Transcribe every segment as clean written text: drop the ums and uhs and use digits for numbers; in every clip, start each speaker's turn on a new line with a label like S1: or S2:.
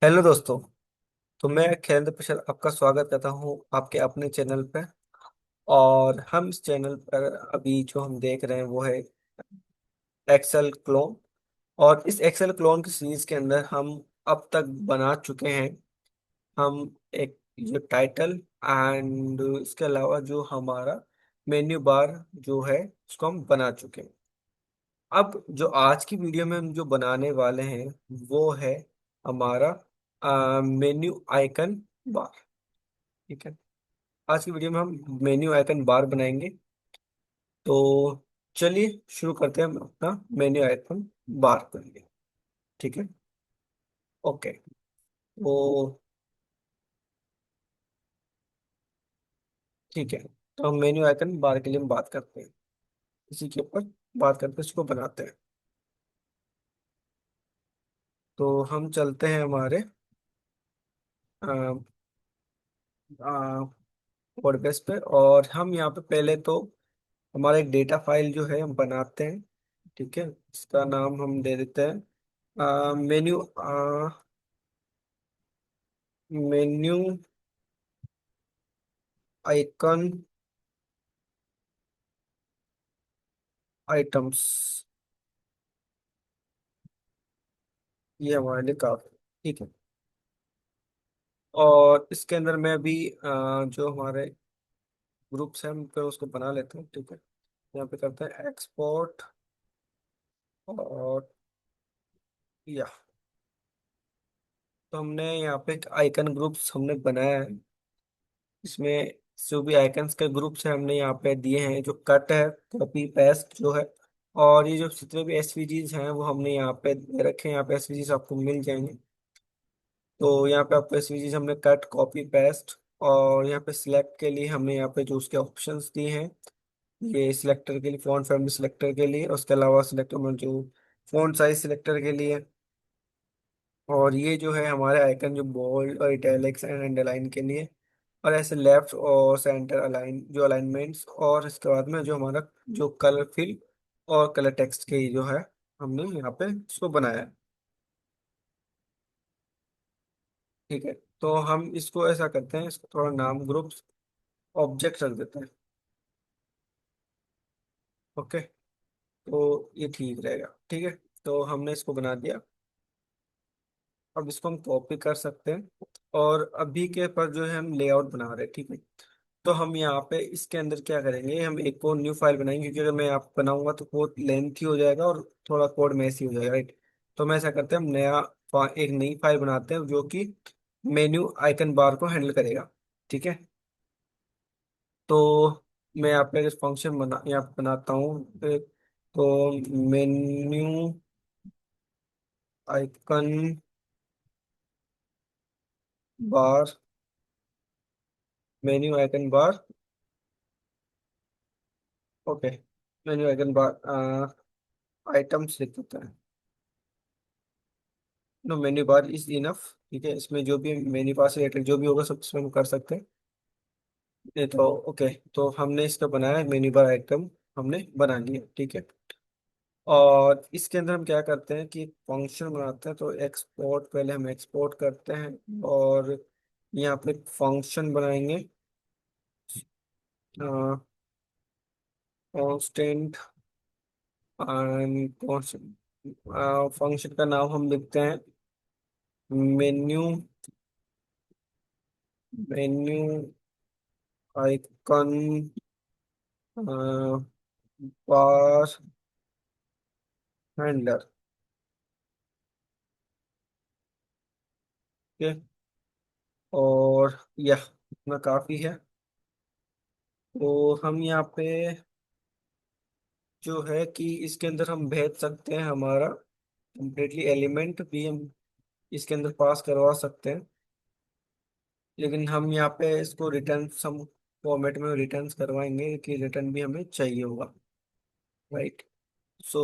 S1: Hello दोस्तों। तो मैं खैर प्रसाद आपका स्वागत करता हूँ आपके अपने चैनल पे। और हम इस चैनल पर अभी जो हम देख रहे हैं वो है एक्सेल क्लोन। और इस एक्सेल क्लोन की सीरीज के अंदर हम अब तक बना चुके हैं। हम एक जो टाइटल एंड इसके अलावा जो हमारा मेन्यू बार जो है उसको हम बना चुके हैं। अब जो आज की वीडियो में हम जो बनाने वाले हैं वो है हमारा मेन्यू आइकन बार। ठीक है। आज की वीडियो में हम मेन्यू आइकन बार बनाएंगे। तो चलिए शुरू करते हैं हम अपना मेन्यू आइकन बार करेंगे। ठीक है। ओके। तो ठीक है। तो हम मेन्यू आइकन बार के लिए हम बात करते हैं। इसी के ऊपर बात करके इसको बनाते हैं। तो हम चलते हैं हमारे वर्डप्रेस पे और हम यहाँ पे पहले तो हमारा एक डेटा फाइल जो है हम बनाते हैं। ठीक है। इसका नाम हम दे देते हैं मेन्यू मेन्यू आइकन आइटम्स। ये हमारे लिए काफी ठीक है। और इसके अंदर मैं अभी जो हमारे ग्रुप्स हैं हम पे उसको बना लेते हैं। ठीक है। यहाँ पे करते हैं एक्सपोर्ट और या तो हमने यहाँ पे एक आइकन ग्रुप्स हमने बनाया है। इसमें जो भी आइकन्स के ग्रुप्स हैं हमने यहाँ पे दिए हैं जो कट है कॉपी पेस्ट जो है। और ये जो जितने भी एसवीजीज हैं वो हमने यहाँ पे दे रखे हैं। यहाँ पे एसवीजीज आपको मिल जाएंगे। तो यहाँ पे आपको एसवीजीज हमने कट कॉपी पेस्ट और यहाँ पे सिलेक्ट के लिए हमने यहाँ पे जो उसके ऑप्शंस दिए हैं। ये सिलेक्टर के लिए फॉन्ट फैमिली सिलेक्टर के लिए उसके अलावा सिलेक्टर में जो फॉन्ट साइज सिलेक्टर के लिए। और ये जो है हमारे आइकन जो बोल्ड और इटैलिक्स एंड अंडरलाइन के लिए। और ऐसे लेफ्ट और सेंटर अलाइन जो अलाइनमेंट्स और इसके बाद में जो हमारा जो कलर फिल और कलर टेक्स्ट के जो है हमने यहाँ पे इसको बनाया है। ठीक है। तो हम इसको ऐसा करते हैं इसको थोड़ा नाम ग्रुप्स ऑब्जेक्ट रख देते हैं। ओके। तो ये ठीक रहेगा। ठीक है। तो हमने इसको बना दिया। अब इसको हम कॉपी कर सकते हैं। और अभी के पर जो है हम लेआउट बना रहे हैं। ठीक है। तो हम यहाँ पे इसके अंदर क्या करेंगे हम एक और न्यू फाइल बनाएंगे क्योंकि अगर मैं आप बनाऊंगा तो बहुत लेंथी हो जाएगा और थोड़ा कोड मैसी हो जाएगा। राइट। तो मैं ऐसा करते हैं हम एक नई फाइल बनाते हैं जो कि मेन्यू आइकन बार को हैंडल करेगा। ठीक है। तो मैं यहाँ पे फंक्शन यहाँ पे बनाता हूँ तो menu icon bar menu icon bar. Okay. Menu icon bar items लिख देते हैं। No menu bar is enough. ठीक है। इसमें जो भी मेन्यू बार से रिलेटेड जो भी होगा सब इसमें हम कर सकते हैं। ये तो ओके। तो हमने इसका बनाया मेन्यू बार आइटम हमने बना लिया। ठीक है। और इसके अंदर हम क्या करते हैं कि फंक्शन बनाते हैं। तो एक्सपोर्ट पहले हम एक्सपोर्ट करते हैं और यहाँ पे फंक्शन बनाएंगे कांस्टेंट फंक्शन का नाम हम लिखते हैं मेन्यू मेन्यू आइकन बार हैंडलर। ठीक है। और यह इतना काफी है। तो हम यहाँ पे जो है कि इसके अंदर हम भेज सकते हैं हमारा कंप्लीटली एलिमेंट भी हम इसके अंदर पास करवा सकते हैं। लेकिन हम यहाँ पे इसको रिटर्न सम फॉर्मेट में रिटर्न करवाएंगे कि रिटर्न भी हमें चाहिए होगा। राइट। सो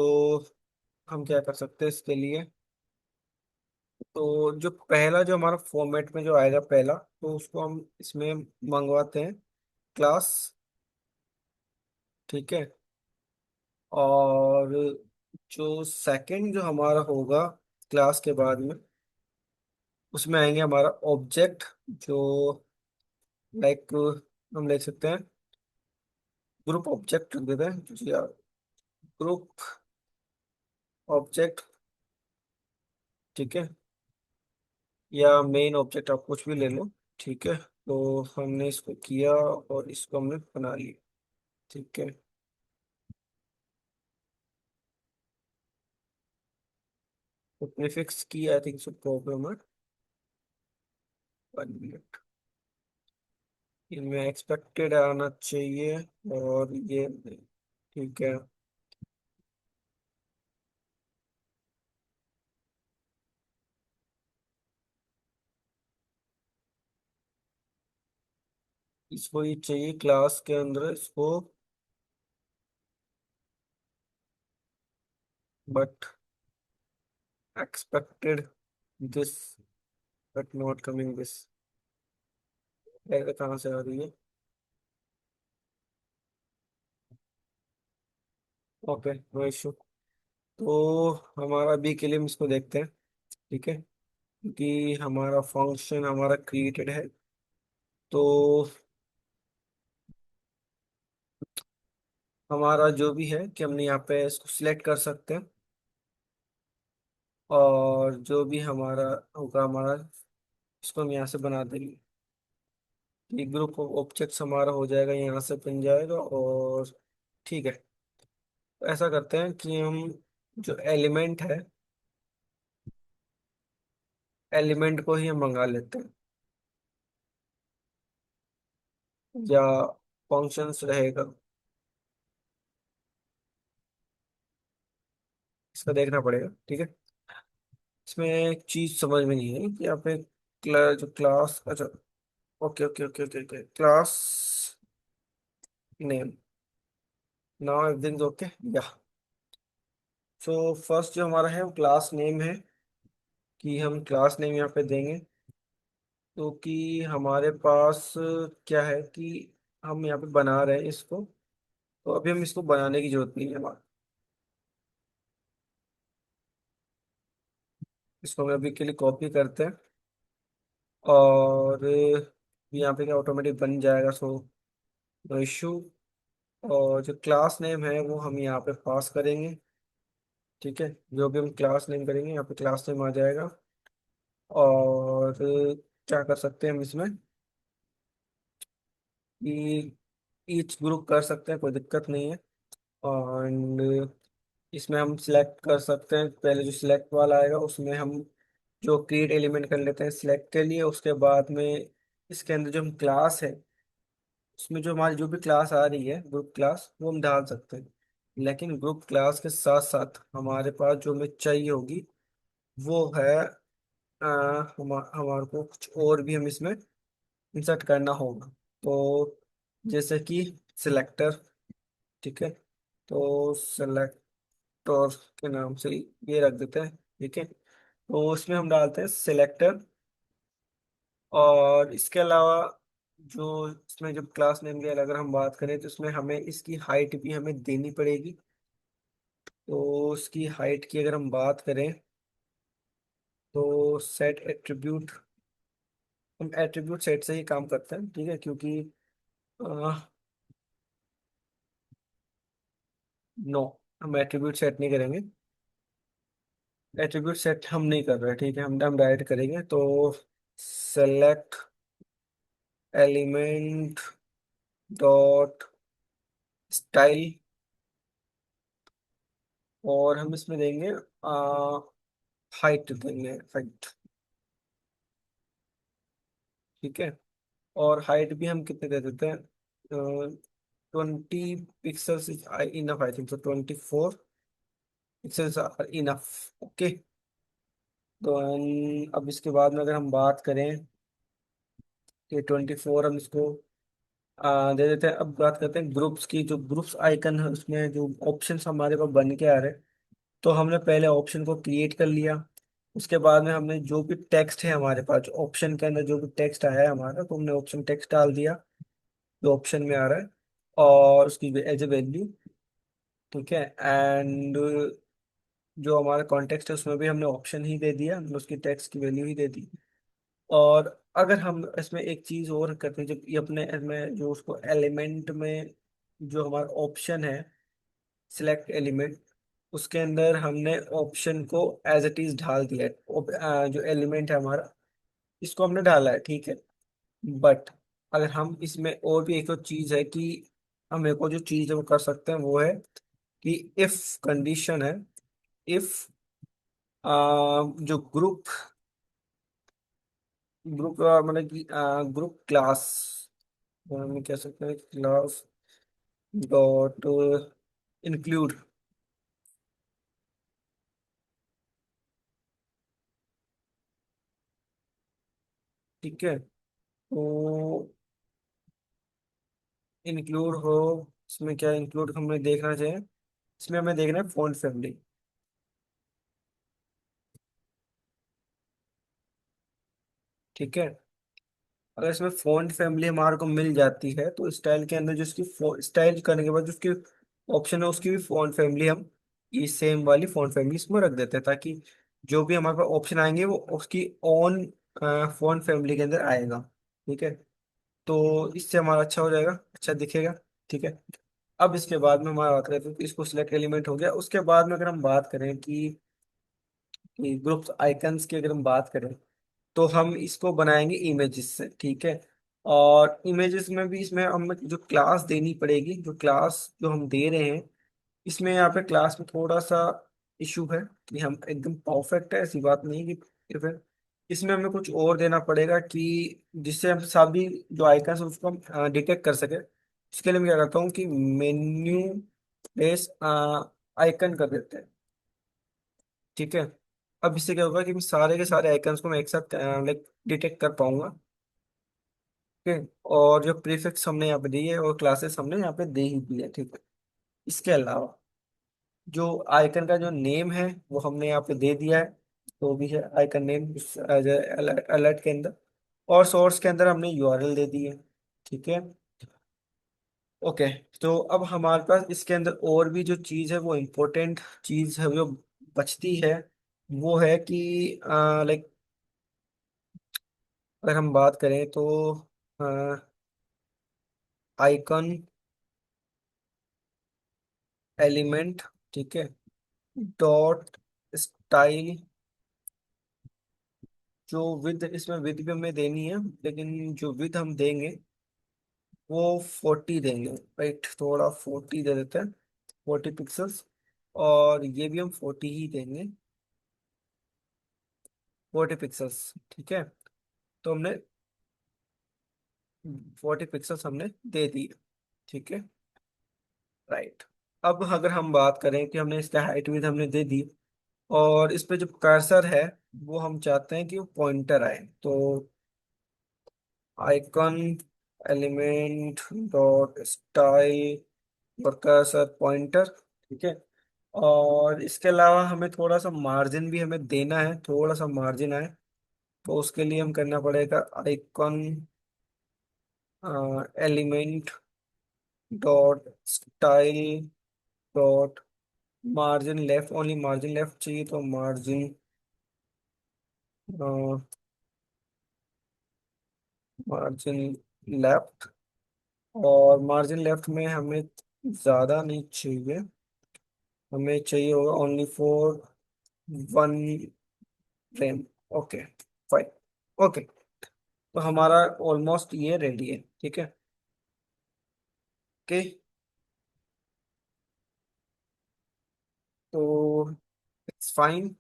S1: हम क्या कर सकते हैं इसके लिए। तो जो पहला जो हमारा फॉर्मेट में जो आएगा पहला तो उसको हम इसमें मंगवाते हैं क्लास। ठीक है। और जो सेकंड जो हमारा होगा क्लास के बाद में उसमें आएंगे हमारा ऑब्जेक्ट, जो लाइक हम लिख सकते हैं ग्रुप ऑब्जेक्ट लिख देते हैं जी यार, ग्रुप ऑब्जेक्ट। ठीक है, या मेन ऑब्जेक्ट, आप कुछ भी ले लो। ठीक है, तो हमने इसको किया और इसको हमने बना लिया। ठीक है, तो प्रीफिक्स की आई थिंक सो प्रॉब्लम है। 1 मिनट, इनमें एक्सपेक्टेड आना चाहिए और ये नहीं। ठीक है, इसको ये चाहिए क्लास के अंदर इसको, but expected this, but not coming this. कहाँ से आ रही है? Okay, no issue. तो हमारा बी के लिए हम इसको देखते हैं। ठीक है, क्योंकि हमारा फंक्शन हमारा क्रिएटेड है, तो हमारा जो भी है कि हमने यहाँ पे इसको सिलेक्ट कर सकते हैं, और जो भी हमारा होगा हमारा, इसको हम यहाँ से बना देंगे। ये ग्रुप ऑफ ऑब्जेक्ट्स हमारा हो जाएगा, यहाँ से बन जाएगा। और ठीक है, तो ऐसा करते हैं कि हम जो एलिमेंट है, एलिमेंट को ही हम मंगा लेते हैं, या फंक्शंस रहेगा, इसका देखना पड़ेगा। ठीक है, इसमें एक चीज समझ में नहीं है कि यहाँ पे जो क्लास, अच्छा, okay okay okay okay okay, class name, now everything okay या। सो फर्स्ट जो हमारा है वो क्लास नेम है, कि हम क्लास नेम यहाँ पे देंगे। तो कि हमारे पास क्या है कि हम यहाँ पे बना रहे हैं इसको, तो अभी हम इसको बनाने की जरूरत नहीं है हमारे। इसको हम अभी के लिए कॉपी करते हैं, और यहाँ पे क्या ऑटोमेटिक बन जाएगा, सो नो इशू। और जो क्लास नेम है वो हम यहाँ पे पास करेंगे। ठीक है, जो भी हम क्लास नेम करेंगे यहाँ पे क्लास नेम आ जाएगा। और क्या कर सकते हैं हम इसमें, कि ईच ग्रुप कर सकते हैं, कोई दिक्कत नहीं है। एंड इसमें हम सिलेक्ट कर सकते हैं, पहले जो सिलेक्ट वाला आएगा उसमें हम जो क्रिएट एलिमेंट कर लेते हैं सिलेक्ट के लिए। उसके बाद में इसके अंदर जो हम क्लास है, उसमें जो हमारी जो भी क्लास आ रही है ग्रुप क्लास, वो हम डाल सकते हैं। लेकिन ग्रुप क्लास के साथ साथ हमारे पास जो हमें चाहिए होगी वो है, हमारे को कुछ और भी हम इसमें इंसर्ट करना होगा। तो जैसे कि सिलेक्टर। ठीक है, तो सेलेक्टर के नाम से ये रख देते हैं। ठीक है, तो उसमें हम डालते हैं सिलेक्टर। और इसके अलावा जो इसमें जब क्लास नेम की अगर हम बात करें, तो इसमें हमें इसकी हाइट भी हमें देनी पड़ेगी। तो उसकी हाइट की अगर हम बात करें, तो सेट एट्रीब्यूट, हम एट्रीब्यूट सेट से ही काम करते हैं। ठीक है, क्योंकि नो, हम एट्रीब्यूट सेट नहीं करेंगे। एट्रीब्यूट सेट हम नहीं कर रहे। ठीक है, हम डायरेक्ट करेंगे। तो सेलेक्ट एलिमेंट डॉट स्टाइल, और हम इसमें देंगे हाइट, देंगे हाइट। ठीक है, और हाइट भी हम कितने दे देते हैं, 20 pixels is enough, I think, तो 24 पिक्सल्स आर इनफ। ओके, तो अब इसके बाद में अगर हम बात करें कि 24 हम इसको दे देते हैं। अब बात करते हैं ग्रुप्स की। जो ग्रुप्स आइकन है उसमें जो ऑप्शंस हमारे पास बन के आ रहे हैं, तो हमने पहले ऑप्शन को क्रिएट कर लिया। उसके बाद में हमने जो भी टेक्स्ट है हमारे पास, जो ऑप्शन के अंदर जो भी टेक्स्ट आया है हमारा, तो हमने ऑप्शन टेक्स्ट डाल दिया जो ऑप्शन में आ रहा है, और उसकी एज ए वैल्यू। ठीक है, एंड जो हमारा कॉन्टेक्स्ट है उसमें भी हमने ऑप्शन ही दे दिया, हमने उसकी टेक्स्ट की वैल्यू ही दे दी। और अगर हम इसमें एक चीज और करते हैं, जब ये अपने इसमें जो उसको एलिमेंट में जो हमारा ऑप्शन है सिलेक्ट एलिमेंट, उसके अंदर हमने ऑप्शन को एज इट इज ढाल दिया है। जो एलिमेंट है हमारा, इसको हमने डाला है, ठीक है। बट अगर हम इसमें और भी एक और चीज है कि हम एक और जो चीज है वो कर सकते हैं, वो है कि इफ कंडीशन है, इफ जो ग्रुप ग्रुप मतलब कि ग्रुप क्लास, हम कह सकते हैं क्लास डॉट इंक्लूड, ठीक है। तो इंक्लूड हो, इसमें क्या इंक्लूड हमें देखना चाहिए, इसमें हमें देखना है फॉन्ट फैमिली, ठीक है। अगर इसमें फॉन्ट फैमिली हमारे को मिल जाती है तो स्टाइल के अंदर जो उसकी स्टाइल करने के बाद जो उसकी ऑप्शन है उसकी भी फॉन्ट फैमिली हम ये सेम वाली फॉन्ट फैमिली इसमें रख देते हैं, ताकि जो भी हमारे पास ऑप्शन आएंगे वो उसकी ओन फॉन्ट फैमिली के अंदर आएगा, ठीक है। तो इससे हमारा अच्छा हो जाएगा, अच्छा दिखेगा, ठीक है। अब इसके बाद में हमारा बात करते हैं कि इसको सिलेक्ट एलिमेंट हो गया। उसके बाद में अगर हम बात करें कि ग्रुप्स आइकन्स की अगर हम बात करें, तो हम इसको बनाएंगे इमेजेस से, ठीक है। और इमेजेस में भी इसमें हमें जो क्लास देनी पड़ेगी, जो क्लास जो हम दे रहे हैं, इसमें यहाँ पे क्लास में थोड़ा सा इशू है कि हम एकदम परफेक्ट है ऐसी बात नहीं कि फिर इसमें हमें कुछ और देना पड़ेगा कि जिससे हम सभी जो आइकन्स उसको हम डिटेक्ट कर सके। उसके लिए मैं क्या करता हूँ कि मेन्यू बेस आइकन कर देते हैं, ठीक है। अब इससे क्या होगा कि मैं सारे के सारे आइकन्स को मैं एक साथ लाइक डिटेक्ट कर पाऊंगा, ठीक है। और जो प्रीफिक्स हमने यहाँ पे दी है और क्लासेस हमने यहाँ पे दे ही दी है, ठीक है। इसके अलावा जो आइकन का जो नेम है वो हमने यहाँ पे दे दिया है, तो भी है आइकन नेम उस अलर्ट के अंदर। और सोर्स के अंदर हमने यूआरएल दे दी है, ठीक है। ओके। तो अब हमारे पास इसके अंदर और भी जो चीज़ है वो इम्पोर्टेंट चीज़ है जो बचती है, वो है कि लाइक अगर हम बात करें तो आइकन एलिमेंट, ठीक है, डॉट स्टाइल, जो विद इसमें विद भी हमें देनी है, लेकिन जो विद हम देंगे वो 40 देंगे, राइट, थोड़ा 40 दे देते हैं, 40 पिक्सल्स। और ये भी हम 40 ही देंगे, 40 पिक्सल्स, ठीक है। तो हमने 40 पिक्सल्स हमने दे दिए, ठीक है, राइट। अब अगर हम बात करें कि हमने इसका हाइट विड्थ हमने दे दी, और इस पे जो कर्सर है वो हम चाहते हैं कि वो पॉइंटर आए, तो आइकन एलिमेंट डॉट स्टाइल और कर्सर पॉइंटर, ठीक है। और इसके अलावा हमें थोड़ा सा मार्जिन भी हमें देना है, थोड़ा सा मार्जिन आए, तो उसके लिए हम करना पड़ेगा icon element dot style dot margin left, only margin left चाहिए तो मार्जिन मार्जिन लेफ्ट। और मार्जिन लेफ्ट में हमें ज़्यादा नहीं चाहिए, हमें चाहिए होगा only for 1 frame, okay, fine, okay. तो हमारा ऑलमोस्ट ये रेडी है, ठीक है, ओके। तो इट्स फाइन,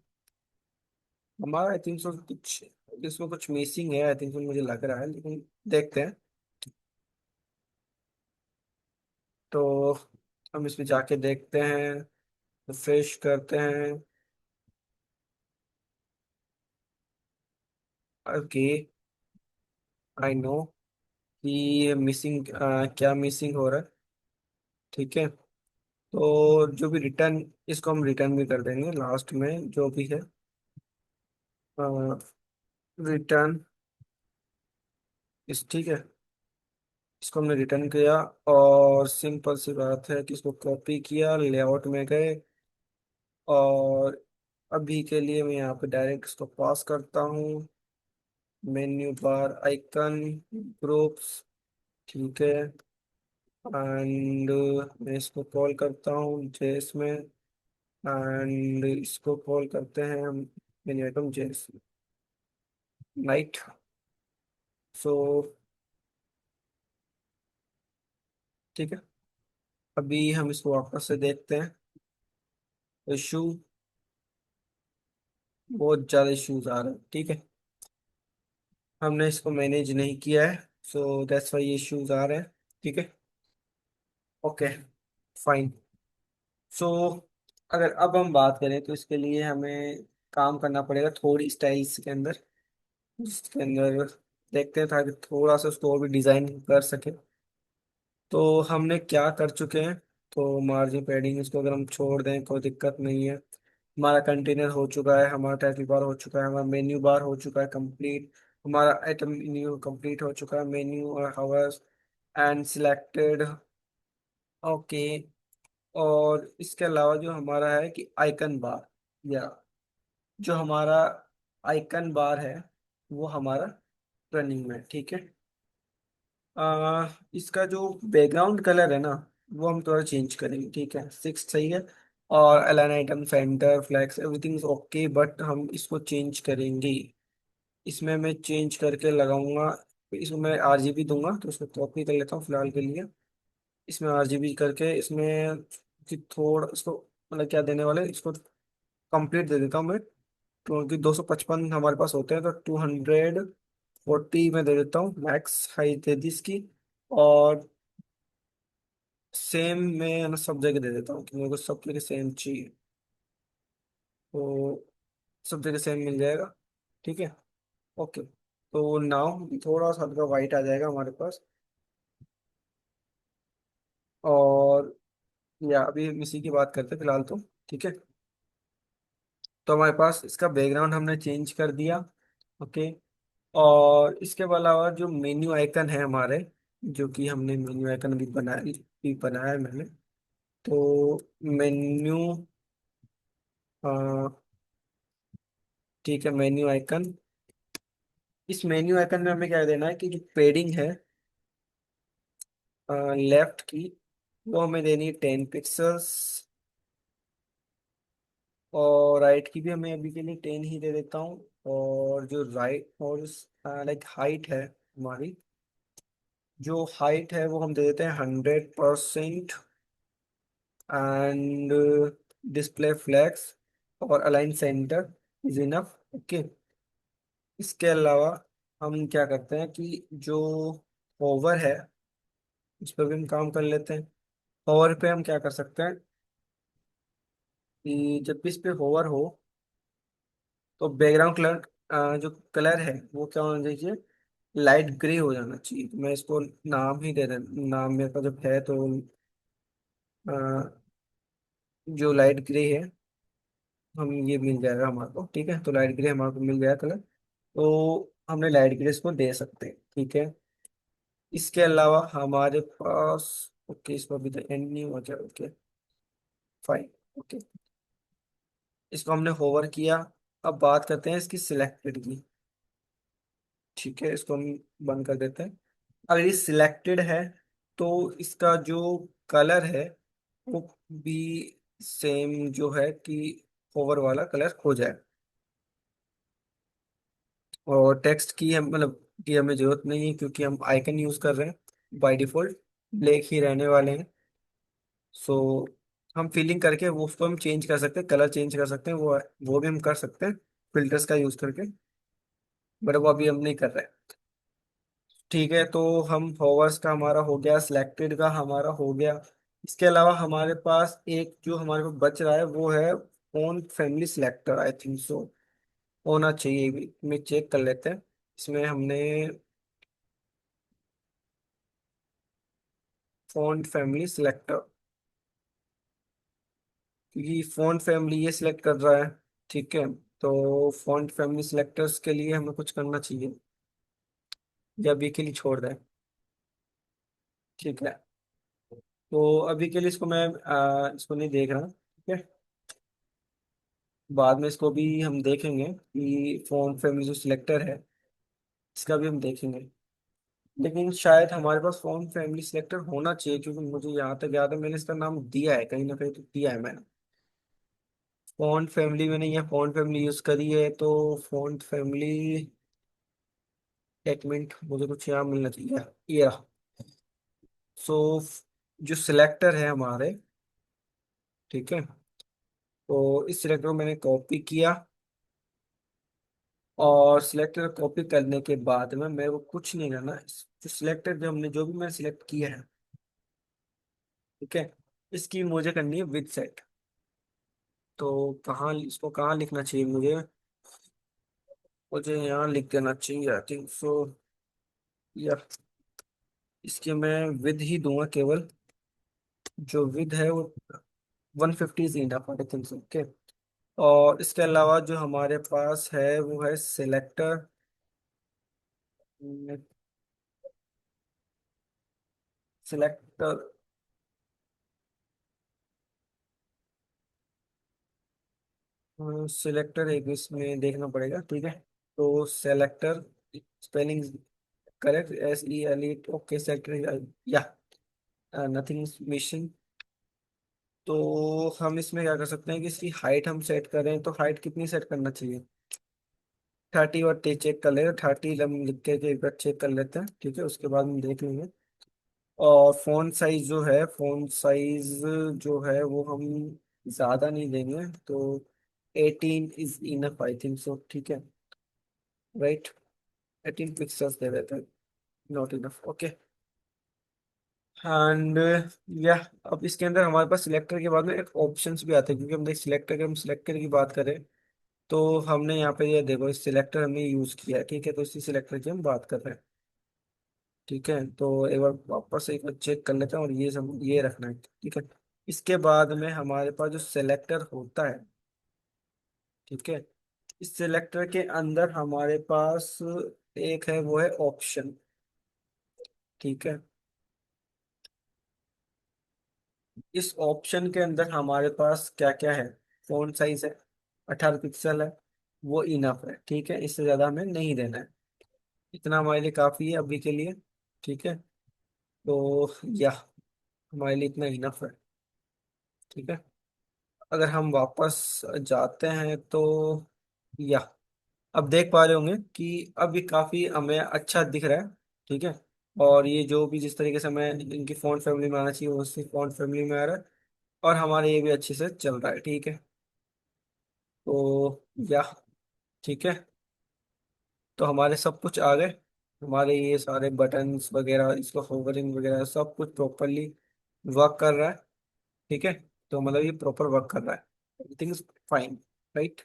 S1: हमारा आई थिंक सो कुछ इसमें कुछ मिसिंग है, आई थिंक सो मुझे लग रहा है, लेकिन देखते हैं। तो हम इसमें जाके देखते हैं, रिफ्रेश करते हैं, ओके, आई नो कि ये मिसिंग क्या मिसिंग हो रहा है, ठीक है। तो जो भी रिटर्न, इसको हम रिटर्न भी कर देंगे लास्ट में जो भी है, रिटर्न इस, ठीक है। इसको हमने रिटर्न किया, और सिंपल सी बात है कि इसको कॉपी किया, लेआउट में गए, और अभी के लिए मैं यहाँ पे डायरेक्ट इसको पास करता हूँ, मेन्यू बार आइकन ग्रुप्स, ठीक है। एंड मैं इसको कॉल करता हूँ जेस में, एंड इसको कॉल करते हैं हम मेन्यू आइटम जेस, नाइट। सो ठीक है, अभी हम इसको वापस से देखते हैं। इशू, बहुत ज़्यादा इश्यूज आ रहे हैं, ठीक है। हमने इसको मैनेज नहीं किया है, सो दैट्स वाई ये इश्यूज आ रहे हैं, ठीक है। Okay, fine. सो अगर अब हम बात करें तो इसके लिए हमें काम करना पड़ेगा थोड़ी स्टाइल्स के अंदर, जिसके अंदर देखते हैं ताकि थोड़ा सा उसको और भी डिजाइन कर सके। तो हमने क्या कर चुके हैं, तो मार्जिन पैडिंग इसको अगर हम छोड़ दें कोई दिक्कत नहीं है। हमारा कंटेनर हो चुका है, हमारा टाइटल बार हो चुका है, हमारा मेन्यू बार हो चुका है कंप्लीट, हमारा आइटम मेन्यू कंप्लीट हो चुका है, मेन्यू और हावर्स एंड सिलेक्टेड। ओके, और इसके अलावा जो हमारा है कि आइकन बार, या जो हमारा आइकन बार है वो हमारा रनिंग में है, ठीक है। इसका जो बैकग्राउंड कलर है ना, वो हम थोड़ा चेंज करेंगे, ठीक है। सिक्स सही है, और align item centre flags everything is okay, but हम इसको चेंज करेंगे। इसमें मैं चेंज करके लगाऊंगा, इसमें मैं आरजीबी दूंगा, तो उसको कॉपी कर लेता हूँ फिलहाल के लिए। इसमें आरजीबी करके इसमें कि थोड़ा इसको मतलब क्या देने वाले, इसको कंप्लीट दे देता हूँ मैं, क्योंकि 255 हमारे पास होते हैं, तो 240 में दे देता हूँ, मैक्स हाइट दे दी इसकी। और सेम मैं ना सब जगह दे देता हूँ कि मेरे को सब जगह सेम चाहिए, तो सब जगह सेम मिल जाएगा, ठीक है। ओके, तो नाउ थोड़ा सा हल्का वाइट आ जाएगा हमारे पास। और या अभी हम इसी की बात करते हैं फिलहाल तो, ठीक है। तो हमारे पास इसका बैकग्राउंड हमने चेंज कर दिया, ओके। और इसके अलावा जो मेन्यू आइकन है हमारे, जो कि हमने मेन्यू आइकन भी बनाया है मैंने, तो मेन्यू, ठीक है, मेन्यू आइकन। इस मेन्यू आइकन में हमें क्या देना है कि जो पेडिंग है लेफ्ट की, वो हमें देनी है 10 पिक्सल्स, और राइट की भी हमें अभी के लिए 10 ही दे देता हूँ। और जो राइट और लाइक हाइट है हमारी, जो हाइट है वो हम दे देते हैं 100%। एंड डिस्प्ले फ्लैग्स और align centre is enough, okay. इसके अलावा हम क्या करते हैं कि जो होवर है उस पर भी हम काम कर लेते हैं। होवर पे हम क्या कर सकते हैं कि जब भी इस पे होवर हो तो बैकग्राउंड कलर, जो कलर है वो क्या होना चाहिए, लाइट ग्रे हो जाना चाहिए। तो मैं इसको नाम ही दे रहा, नाम मेरे पास जब है तो अ, जो लाइट ग्रे है, हम ये मिल जाएगा हमारे को, ठीक है। तो लाइट ग्रे हमारे को मिल गया कलर, तो हमने लाइट ग्रे इसको दे सकते हैं, ठीक है। इसके अलावा हमारे पास, ओके, इसमें अभी तक एंड नहीं हुआ क्या, ओके फाइन, ओके। इसको हमने होवर किया। अब बात करते हैं इसकी सिलेक्टेड की, ठीक है। इसको हम बंद कर देते हैं। अगर ये सिलेक्टेड है तो इसका जो कलर है वो भी सेम जो है कि होवर वाला कलर हो जाए। और टेक्स्ट की हम मतलब की हमें जरूरत नहीं है, क्योंकि हम आइकन यूज कर रहे हैं, बाय डिफॉल्ट ब्लैक ही रहने वाले हैं। सो हम फिलिंग करके वो उसको हम चेंज कर सकते हैं, कलर चेंज कर सकते हैं, वो भी हम कर सकते हैं फिल्टर्स का यूज करके, बट वो अभी हम नहीं कर रहे हैं, ठीक है। तो हम होवर्स का हमारा हो गया, सिलेक्टेड का हमारा हो गया। इसके अलावा हमारे पास एक जो हमारे पास बच रहा है वो है phone family selector, I think so होना चाहिए भी, मैं चेक कर लेते हैं। इसमें हमने फ़ॉन्ट फैमिली सिलेक्टर, क्योंकि फ़ॉन्ट फैमिली ये सिलेक्ट कर रहा है, ठीक है। तो फ़ॉन्ट फैमिली सिलेक्टर्स के लिए हमें कुछ करना चाहिए, या अभी के लिए छोड़ दें, ठीक है। तो अभी के लिए इसको मैं इसको नहीं देख रहा, ठीक है। बाद में इसको भी हम देखेंगे कि फ़ॉन्ट फैमिली जो सिलेक्टर है इसका भी हम देखेंगे। लेकिन शायद हमारे पास फोन फैमिली सिलेक्टर होना चाहिए, क्योंकि मुझे यहाँ तक याद है मैंने इसका नाम दिया है, कहीं ना कहीं तो दिया है मैंने। फोन फैमिली मैंने यहाँ फोन फैमिली यूज करी है, तो फोन फैमिली, एक मिनट मुझे कुछ यहाँ मिलना चाहिए। ये रहा। सो जो सिलेक्टर है हमारे, ठीक है, तो इस सिलेक्टर को मैंने कॉपी किया। और सिलेक्टर कॉपी करने के बाद में मेरे को कुछ नहीं करना, जो सिलेक्टर जो हमने जो भी मैंने सिलेक्ट किया है, ठीक है, इसकी मुझे करनी है विद सेट। तो कहाँ इसको कहाँ लिखना चाहिए मुझे? मुझे यहाँ लिख देना चाहिए, आई थिंक सो। या इसके मैं विद ही दूंगा केवल। जो विद है वो 150 is enough, I think so, okay. और इसके अलावा जो हमारे पास है वो है सिलेक्टर। सिलेक्टर सिलेक्टर एक इसमें देखना पड़ेगा, ठीक है। तो selector, spelling correct, SELE, okay, selector, या नथिंग मिशन। तो हम इसमें क्या कर सकते हैं कि इसकी हाइट हम सेट करें, तो हाइट कितनी सेट करना चाहिए? 30, और चेक कर लेते 30 हम लिख के एक बार चेक कर लेते हैं, ठीक है, उसके बाद हम देख लेंगे। और फोन साइज जो है, फोन साइज जो है वो हम ज्यादा नहीं देंगे, तो 18 is enough, I think so, ठीक है, राइट। 18 पिक्सल्स दे देते हैं, नॉट इनफ, ओके। एंड या अब इसके अंदर हमारे पास सिलेक्टर के बाद में एक ऑप्शंस भी आते हैं, क्योंकि हम देख सिलेक्टर के, हम सिलेक्टर की बात करें तो हमने यहाँ पे ये देखो इस सिलेक्टर हमने यूज किया है, ठीक है, तो इसी सिलेक्टर की हम बात कर रहे हैं, ठीक है। तो एक बार वापस एक बार चेक कर लेते हैं, और ये सब ये रखना है, ठीक है। इसके बाद में हमारे पास जो सिलेक्टर होता है, ठीक है, इस सिलेक्टर के अंदर हमारे पास एक है, वो है ऑप्शन, ठीक है। इस ऑप्शन के अंदर हमारे पास क्या क्या है? फोन साइज है, 18 पिक्सल है, वो इनफ है, ठीक है, इससे ज्यादा हमें नहीं देना है। इतना हमारे लिए काफी है अभी के लिए, ठीक है। तो या हमारे लिए इतना इनफ है, ठीक है। अगर हम वापस जाते हैं तो या अब देख पा रहे होंगे कि अब ये काफी हमें अच्छा दिख रहा है, ठीक है। और ये जो भी जिस तरीके से हमें इनकी फॉन्ट फैमिली में आना चाहिए वो उसी फॉन्ट फैमिली में आ रहा है। और हमारे ये भी अच्छे से चल रहा है, ठीक है। तो या ठीक है, तो हमारे सब कुछ आ गए। हमारे ये सारे बटन्स वगैरह, इसको होवरिंग वगैरह सब कुछ प्रॉपरली वर्क कर रहा है, ठीक है। तो मतलब ये प्रॉपर वर्क कर रहा है, एवरीथिंग इज फाइन, राइट।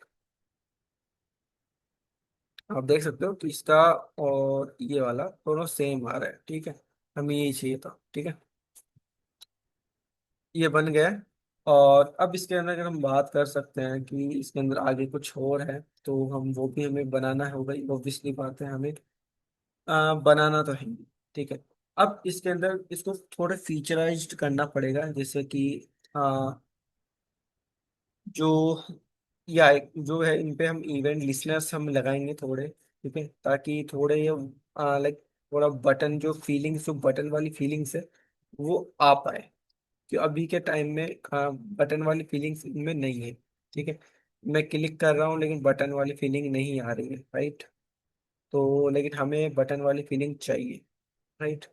S1: आप देख सकते हो, तो इसका और ये वाला दोनों सेम आ रहा है, ठीक है। हमें यही चाहिए था, ठीक है। ये बन गया है। और अब इसके अंदर अगर हम बात कर सकते हैं कि इसके अंदर आगे कुछ और है, तो हम वो भी हमें बनाना होगा, ऑब्वियसली बात है, हमें बनाना तो है ही, ठीक है। अब इसके अंदर इसको थोड़े फीचराइज्ड करना पड़ेगा, जैसे कि आ, जो या जो है इन पे हम इवेंट लिसनर्स हम लगाएंगे थोड़े, ठीक है, ताकि थोड़े लाइक थोड़ा बटन जो फीलिंग्स, जो बटन वाली फीलिंग्स है वो आ पाए। कि अभी के टाइम में बटन वाली फीलिंग्स इनमें नहीं है, ठीक है। मैं क्लिक कर रहा हूँ लेकिन बटन वाली फीलिंग नहीं आ रही है, राइट। तो लेकिन हमें बटन वाली फीलिंग चाहिए, राइट।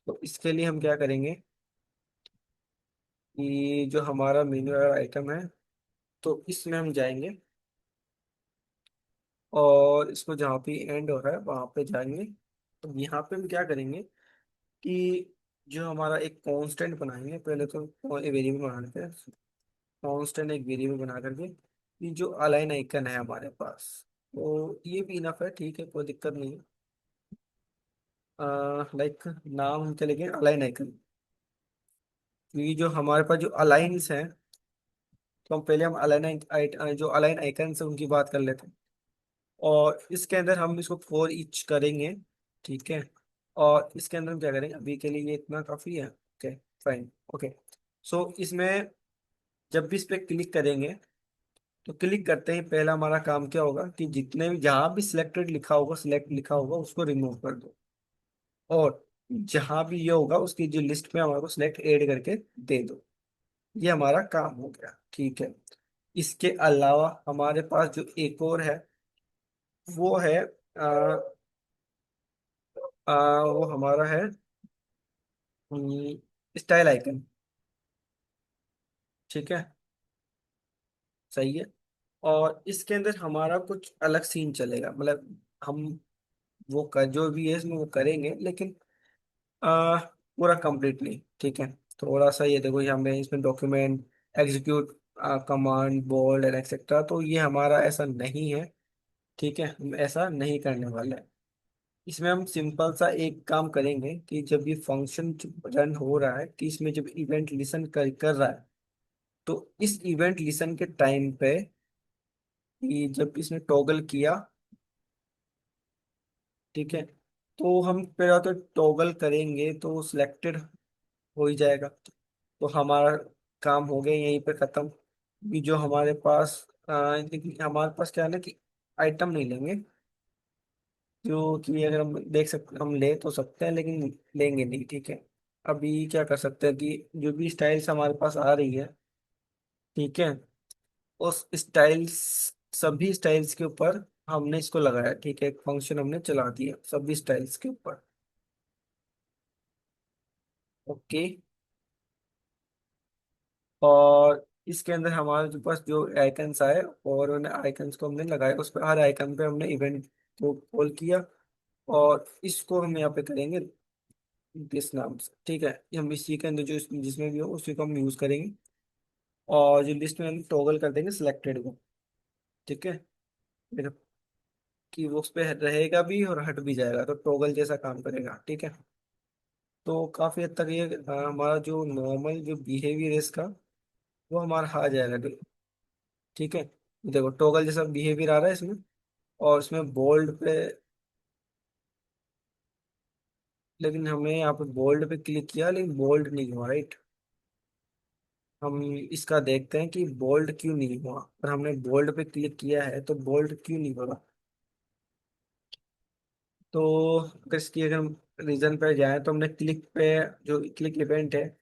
S1: तो इसके लिए हम क्या करेंगे कि जो हमारा मेन्यू आइटम है, तो इसमें हम जाएंगे, और इसको जहाँ पे एंड हो रहा है वहां पे जाएंगे। तो यहाँ पे हम क्या करेंगे कि जो हमारा एक कांस्टेंट बनाएंगे, पहले तो वेरिएबल बना लेते हैं। कांस्टेंट एक वेरिएबल बना करके, ये जो अलाइन आइकन है हमारे पास, तो ये भी इनफ है, ठीक है, कोई दिक्कत नहीं है। लाइक नाम हम चलेंगे अलाइन आइकन। ये जो हमारे पास जो अलाइंस हैं, तो हम पहले हम अलाइन जो अलाइन आइकन है उनकी बात कर लेते हैं। और इसके अंदर हम इसको फॉर ईच करेंगे, ठीक है। और इसके अंदर हम क्या करेंगे, अभी के लिए ये इतना काफी है, ओके, फाइन, ओके। सो इसमें जब भी इस पे क्लिक करेंगे, तो क्लिक करते ही पहला हमारा काम क्या होगा कि जितने भी जहां भी सिलेक्टेड लिखा होगा, सिलेक्ट लिखा होगा, उसको रिमूव कर दो। और जहां भी ये होगा उसकी जो लिस्ट में हमारे को सिलेक्ट ऐड करके दे दो। ये हमारा काम हो गया, ठीक है। इसके अलावा हमारे पास जो एक और है वो है वो हमारा है स्टाइल आइकन। ठीक है, सही है। और इसके अंदर हमारा कुछ अलग सीन चलेगा, मतलब हम वो कर जो भी है इसमें वो करेंगे, लेकिन पूरा कंप्लीट नहीं, ठीक है। थोड़ा सा ये देखो, ये हमें इसमें document execute command bold and etcetera, तो ये हमारा ऐसा नहीं है। ठीक है, हम ऐसा नहीं करने वाले हैं। इसमें हम सिंपल सा एक काम करेंगे कि जब ये फंक्शन रन हो रहा है, कि इसमें जब इवेंट लिसन कर रहा है, तो इस इवेंट लिसन के टाइम पे कि जब इसने टॉगल किया, ठीक है, तो हम पहले तो टॉगल करेंगे तो सिलेक्टेड हो ही जाएगा। तो हमारा काम हो गया यहीं पे खत्म। कि जो हमारे पास देखिए हमारे पास क्या है ना कि आइटम नहीं लेंगे, जो कि अगर हम देख सकते हम ले तो सकते हैं लेकिन लेंगे नहीं, ठीक है। अभी क्या कर सकते हैं कि जो भी स्टाइल्स हमारे पास आ रही है, ठीक है, उस स्टाइल्स सभी स्टाइल्स के ऊपर हमने इसको लगाया, ठीक है, एक फंक्शन हमने चला दिया सभी स्टाइल्स के ऊपर। ओके। और इसके अंदर हमारे जो पास जो आइकन्स आए और उन आइकन्स को हमने लगाया, उस पर हर आइकन पे हमने इवेंट को कॉल किया। और इसको हम यहाँ पे करेंगे किस नाम से, ठीक है, ये हम इसी के अंदर जो जिसमें भी हो उसी को हम यूज करेंगे। और जो लिस्ट में हम टॉगल कर देंगे सिलेक्टेड को, ठीक है, फिर कि वो उस पर रहेगा भी और हट भी जाएगा, तो टॉगल जैसा काम करेगा, ठीक है। तो काफी हद तक ये हमारा जो नॉर्मल जो बिहेवियर है इसका, वो हमारा आ जाएगा, ठीक है। देखो टॉगल जैसा बिहेवियर आ रहा है इसमें। और इसमें बोल्ड पे, लेकिन हमने यहाँ पे बोल्ड पे क्लिक किया लेकिन बोल्ड नहीं हुआ, राइट। हम इसका देखते हैं कि बोल्ड क्यों नहीं हुआ, और हमने बोल्ड पे क्लिक किया है तो बोल्ड क्यों नहीं हुआ। तो अगर इसकी अगर हम रीजन पे जाए तो हमने क्लिक पे, जो क्लिक इवेंट है,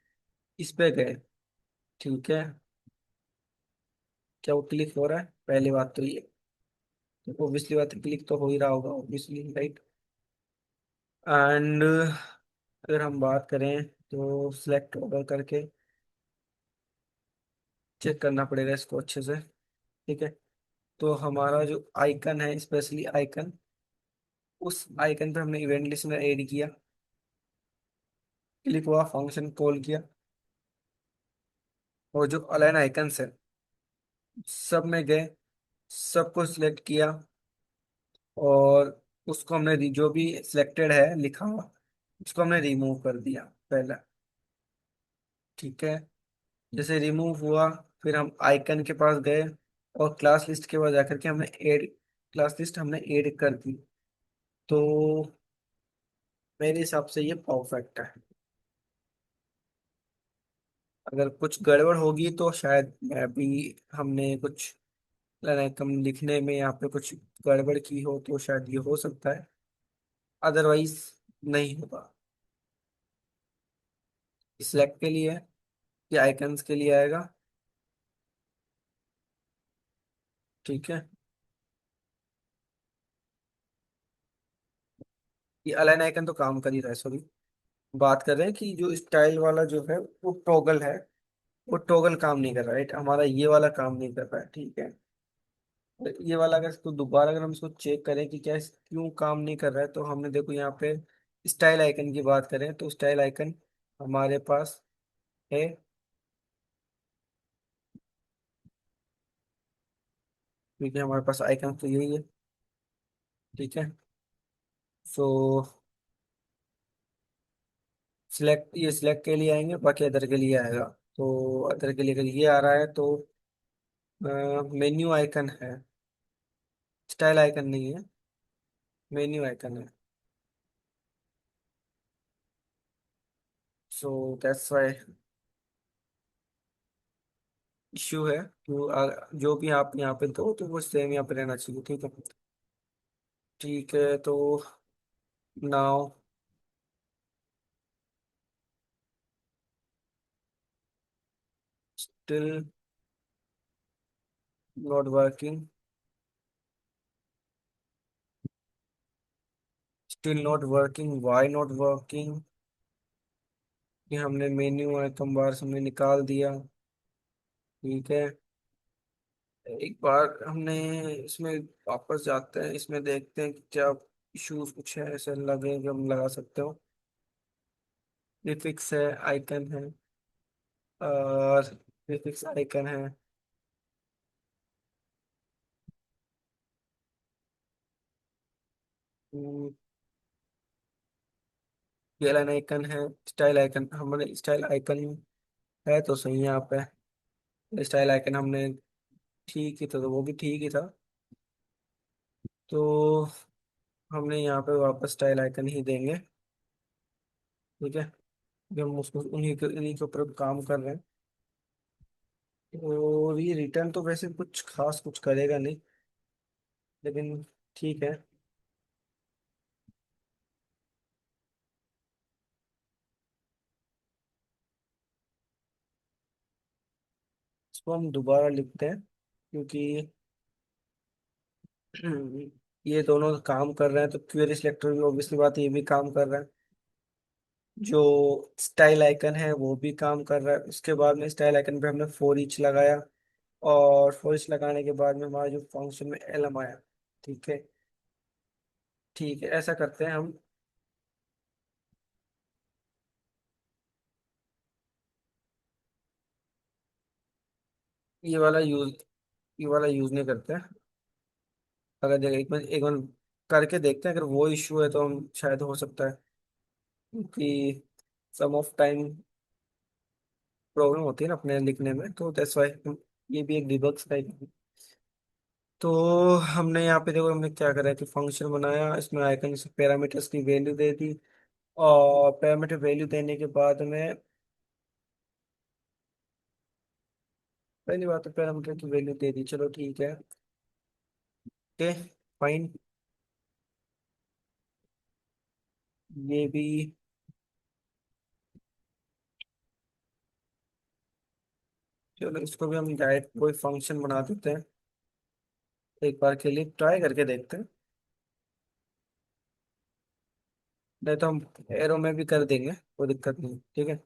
S1: इस पे गए, ठीक है। क्या वो क्लिक हो रहा है, पहली बात तो ये, तो ऑब्वियसली बात है क्लिक तो हो ही रहा होगा ऑब्वियसली, राइट। एंड अगर हम बात करें तो सिलेक्ट होकर करके चेक करना पड़ेगा इसको अच्छे से, ठीक है। तो हमारा जो आइकन है, स्पेशली आइकन, उस आइकन पे हमने इवेंट लिस्ट में ऐड किया, क्लिक हुआ, फंक्शन कॉल किया, और जो अलाइन आइकन्स है सब में गए, सबको सिलेक्ट किया। और उसको हमने जो भी सिलेक्टेड है लिखा हुआ, उसको हमने रिमूव कर दिया पहला, ठीक है। जैसे रिमूव हुआ, फिर हम आइकन के पास गए और क्लास लिस्ट के पास जाकर के हमने ऐड, क्लास लिस्ट हमने ऐड कर दी। तो मेरे हिसाब से ये परफेक्ट है। अगर कुछ गड़बड़ होगी तो शायद मैं भी, हमने कुछ कम लिखने में यहाँ पे कुछ गड़बड़ की हो तो शायद ये हो सकता है, अदरवाइज नहीं होगा। सिलेक्ट के लिए है, ये आइकन्स के लिए आएगा, ठीक है। ये अलाइन आइकन तो काम कर ही रहा है, सॉरी। बात कर रहे हैं कि जो स्टाइल वाला जो है वो टॉगल है, वो टॉगल काम नहीं कर रहा है, राइट, हमारा ये वाला काम नहीं कर रहा है, ठीक है। तो ये वाला अगर इसको दोबारा अगर हम इसको चेक करें कि क्या क्यों काम नहीं कर रहा है, तो हमने देखो यहाँ पे स्टाइल आइकन की बात करें तो स्टाइल आइकन हमारे पास है, क्योंकि हमारे पास आइकन तो यही है, ठीक है। सो सिलेक्ट, ये सिलेक्ट के लिए आएंगे, बाकी अदर के लिए आएगा। तो अदर के लिए अगर ये आ रहा है तो मेन्यू आइकन है, स्टाइल आइकन नहीं है, मेन्यू आइकन है। सो दैट्स वाई इश्यू है, जो भी आप यहाँ पे दो तो वो सेम यहाँ पे रहना चाहिए, ठीक है। ठीक है, तो now still not working, still not working, why not working. ये हमने मेन्यू आइटम बार से हमने निकाल दिया, ठीक है। एक बार हमने इसमें वापस जाते हैं, इसमें देखते हैं कि क्या इश्यूज कुछ है ऐसे लगे जो हम लगा सकते हो। प्रीफिक्स है, आइकन है, और प्रीफिक्स आइकन है। ये लाइन आइकन है, स्टाइल आइकन, हमने स्टाइल आइकन है तो सही है यहाँ पे। स्टाइल आइकन हमने ठीक ही था, तो वो भी ठीक ही था। तो हमने यहाँ पे वापस स्टाइल आइकन ही देंगे, ठीक है। जब हम उसको उन्हीं के ऊपर काम कर रहे हैं, और ये रिटर्न तो वैसे कुछ खास कुछ करेगा नहीं, लेकिन ठीक है। इसको हम दोबारा लिखते हैं, क्योंकि ये दोनों काम कर रहे हैं, तो क्वेरी सिलेक्टर भी ऑब्वियसली बात है, ये भी काम कर रहा है। जो स्टाइल आइकन है वो भी काम कर रहा है। उसके बाद में स्टाइल आइकन पे हमने फॉर ईच लगाया, और फॉर ईच लगाने के बाद में हमारा जो फंक्शन में एलम आया, ठीक है। ठीक है, ऐसा करते हैं हम। ये वाला यूज ये वाला यूज नहीं करते हैं। अगर देखो एक बार करके देखते हैं, अगर वो इश्यू है तो हम शायद हो सकता है, क्योंकि सम ऑफ टाइम प्रॉब्लम होती है ना अपने लिखने में, तो दैट्स वाई। ये भी एक डिबग्स का एक। तो हमने यहाँ पे देखो हमने क्या करा है कि फंक्शन बनाया, इसमें आइकन से पैरामीटर्स की वैल्यू दे दी, और पैरामीटर वैल्यू देने के बाद में पहली बात तो पैरामीटर की वैल्यू दे दी, चलो ठीक है, ओके, फाइन। ये भी, चलो इसको भी हम डायरेक्ट कोई फंक्शन बना देते हैं, एक बार के लिए ट्राई करके देखते हैं। नहीं तो हम एरो में भी कर देंगे, कोई दिक्कत नहीं, ठीक है।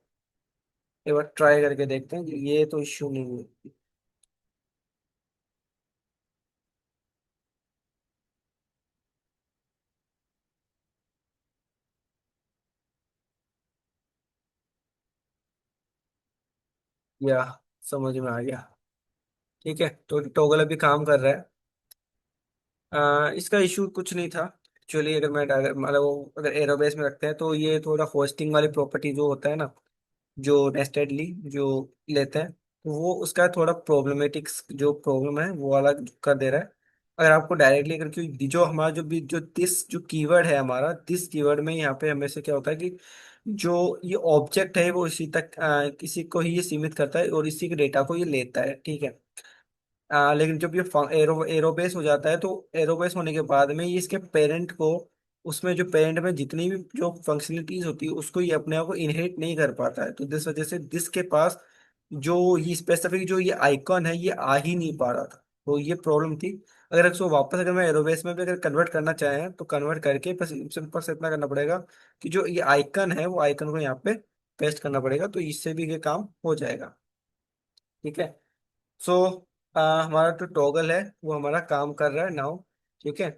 S1: एक बार ट्राई करके देखते हैं कि ये तो इश्यू नहीं है। या समझ में आ गया, ठीक है। तो टोगल अभी काम कर रहा है। इसका इशू कुछ नहीं था एक्चुअली। अगर मतलब वो अगर एरोबेस में रखते हैं तो ये थोड़ा होस्टिंग वाली प्रॉपर्टी जो होता है ना, जो नेस्टेडली जो लेते हैं, तो वो उसका थोड़ा प्रॉब्लमेटिक जो प्रॉब्लम है वो वाला कर दे रहा है। अगर आपको डायरेक्टली अगर क्योंकि जो हमारा जो दिस जो कीवर्ड है हमारा, दिस कीवर्ड में यहाँ पे हमेशा क्या होता है कि जो ये ऑब्जेक्ट है वो इसी तक किसी को ही ये सीमित करता है और इसी के डेटा को ये लेता है, ठीक है। लेकिन जब ये एरोबेस हो जाता है, तो एरोबेस होने के बाद में ये इसके पेरेंट को, उसमें जो पेरेंट में जितनी भी जो फंक्शनलिटीज होती है उसको ये अपने आप को इनहेरिट नहीं कर पाता है, तो इस वजह से दिस के पास जो ये स्पेसिफिक जो ये आइकॉन है ये आ ही नहीं पा रहा था, तो ये प्रॉब्लम थी। अगर इसको वापस अगर मैं एरोबेस में भी अगर कन्वर्ट करना चाहें तो कन्वर्ट करके बस सिंपल से इतना करना पड़ेगा कि जो ये आइकन है वो आइकन को यहाँ पे पेस्ट करना पड़ेगा, तो इससे भी ये काम हो जाएगा, ठीक है। सो हमारा जो टॉगल है वो हमारा काम कर रहा है नाउ, ठीक है।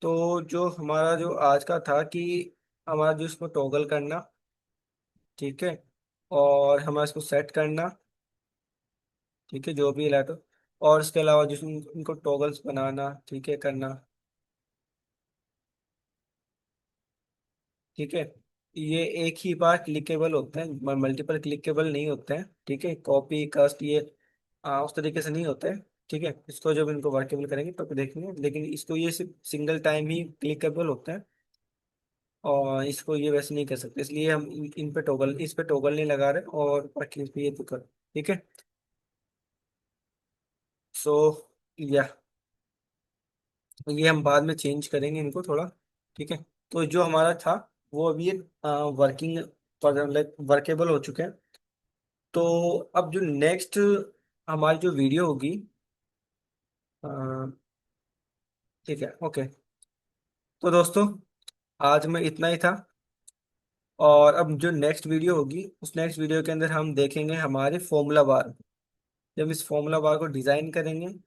S1: तो जो हमारा जो आज का था कि हमारा जो इसको टॉगल करना, ठीक है, और हमारा इसको सेट करना, ठीक है, जो भी लाइट हो, और इसके अलावा जिसमें इनको टॉगल्स बनाना, ठीक है, करना, ठीक है। ये एक ही बार क्लिकेबल होते हैं, मल्टीपल क्लिकेबल नहीं होते हैं, ठीक है। कॉपी कास्ट ये उस तरीके से नहीं होते हैं, ठीक है। इसको जब इनको वर्केबल करेंगे तब देखेंगे, लेकिन इसको ये सिर्फ सिंगल टाइम ही क्लिकेबल होते हैं, और इसको ये वैसे नहीं कर सकते, इसलिए हम इन पे टॉगल, इस पे टॉगल नहीं लगा रहे, और बाकी इस पे ये तो कर, ठीक है। सो या ये हम बाद में चेंज करेंगे इनको थोड़ा। ठीक है। तो जो हमारा था वो अभी वर्किंग लाइक वर्केबल हो चुके हैं। तो अब जो नेक्स्ट हमारी जो वीडियो होगी, अ, ठीक है, ओके। तो दोस्तों, आज में इतना ही था। और अब जो नेक्स्ट वीडियो होगी, उस नेक्स्ट वीडियो के अंदर हम देखेंगे हमारे फॉर्मूला बार। जब इस फॉर्मूला बार को डिजाइन करेंगे,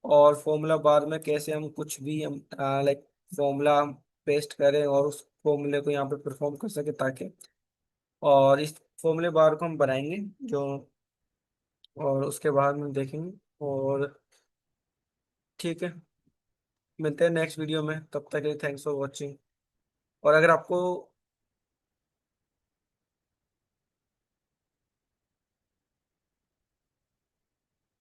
S1: और फॉर्मूला बार में कैसे हम कुछ भी हम लाइक फॉर्मूला हम पेस्ट करें और उस फॉर्मूले को यहाँ पे परफॉर्म कर सके, ताकि और इस फॉर्मूले बार को हम बनाएंगे जो, और उसके बाद में देखेंगे। और ठीक है, मिलते हैं नेक्स्ट वीडियो में। तब तक के लिए थैंक्स फॉर वॉचिंग। और अगर आपको